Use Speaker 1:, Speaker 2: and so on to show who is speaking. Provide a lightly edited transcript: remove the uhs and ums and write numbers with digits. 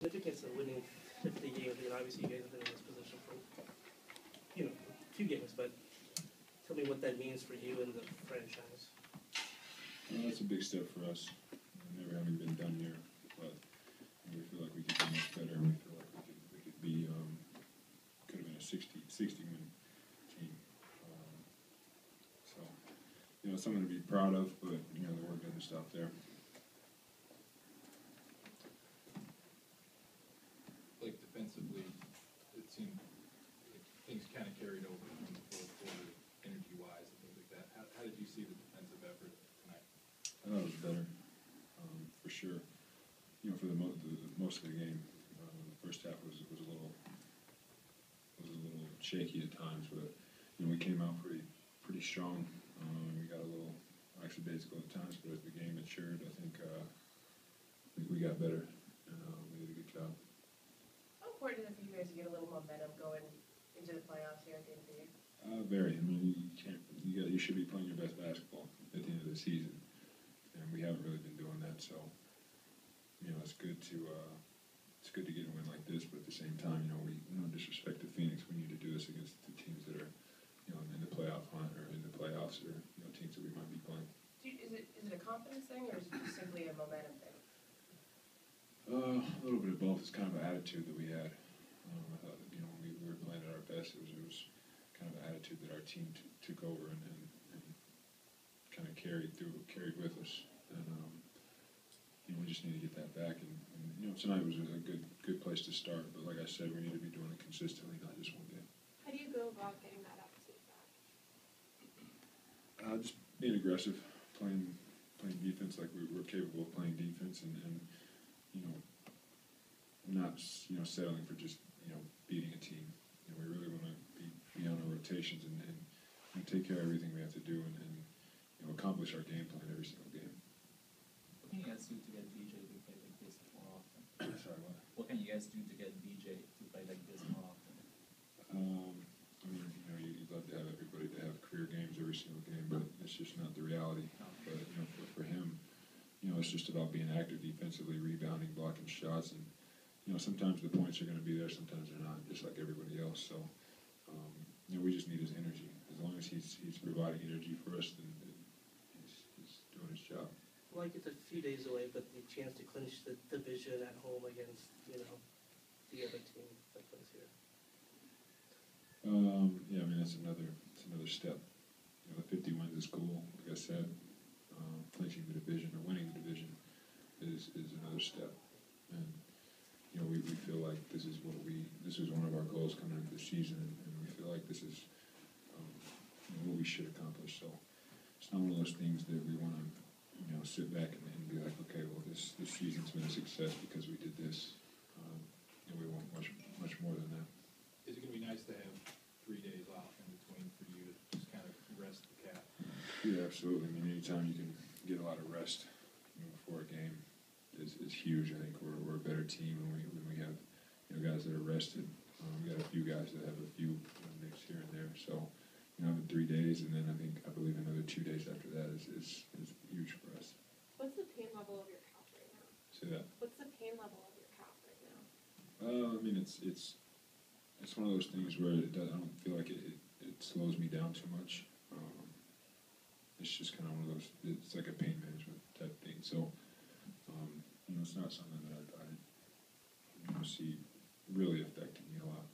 Speaker 1: significance of winning 50 games? I mean, obviously, you guys have been in this position for a few games, but tell me what that means for you and the franchise.
Speaker 2: Well, that's a big step for us. Never having been done here, but we feel like we could be much better. We feel like we could be could have been a 60 win team. So something to be proud of, but the work doesn't stop there.
Speaker 3: Like defensively, it seemed like things kind of carried over from the fourth quarter, energy-wise and things like that. How did you see the defensive effort tonight?
Speaker 2: I thought it was better, for sure. For the most of the game, the first half was a little shaky at times, but we came out pretty strong. We got a little lackadaisical at times, but as the game matured, I think we got better, and we did a good job.
Speaker 4: How important is it for you guys to get a little momentum going into the playoffs here at the end of the year?
Speaker 2: Very. I mean, you should be playing your best basketball at the end of the season, and we haven't really been doing that. So, it's good to get a win like this, but at the same time, we no disrespect to Phoenix. We need to do this against the teams that are, in the playoff hunt or in the playoffs, or teams that we might be playing.
Speaker 4: Is it a confidence thing, or is it just simply a momentum thing?
Speaker 2: A little bit of both. It's kind of an attitude that we had. I thought that when we were playing at our best, it was kind of an attitude that our team took over and kind of carried with us. And we just need to get that back. And tonight was a good place to start. But like I said, we need to be doing it consistently, not just one game.
Speaker 5: How do you go about getting that attitude back?
Speaker 2: Just being aggressive, playing defense like we're capable of playing defense, and not settling for just beating a team. We really want to be on our rotations and take care of everything we have to do and accomplish our game plan every single game.
Speaker 6: What can you guys do to get BJ to play like this more often?
Speaker 2: Sorry, what?
Speaker 6: What can you guys do to get BJ to play like this more often?
Speaker 2: You'd love to have everybody to have career games every single game, but it's just not the reality. But for him, it's just about being active defensively, rebounding, blocking shots, and sometimes the points are going to be there, sometimes they're not, just like everybody else. So we just need his energy. As long as he's providing energy for us, then he's doing his job.
Speaker 1: Like it's a few days away, but the chance to clinch the division at home against the other team that plays here.
Speaker 2: That's another step. The 50 wins is cool. Like I said, clinching the division or winning the division is another step. And we feel like this is one of our goals coming into the season, and we feel like this is what we should accomplish. So it's not one of those things that we want to sit back and be like, okay, well this season's been a success because we did this. We want much more than that.
Speaker 3: Is it going to be nice to have 3 days off in between for you to just kind of rest the cap?
Speaker 2: Yeah, absolutely. Anytime you can get a lot of rest before a game is huge. I think we're a better team when we have guys that are rested. We got a few guys that have a few nicks here and there. So having 3 days, and then I believe another 2 days after that is huge for us.
Speaker 5: What's the pain level of your calf right now?
Speaker 2: Say that.
Speaker 5: What's the pain level of your calf right now?
Speaker 2: It's one of those things where I don't feel like it slows me down too much. It's just kind of one of those. It's like a pain management type thing. So it's not something that I see really affecting me a lot.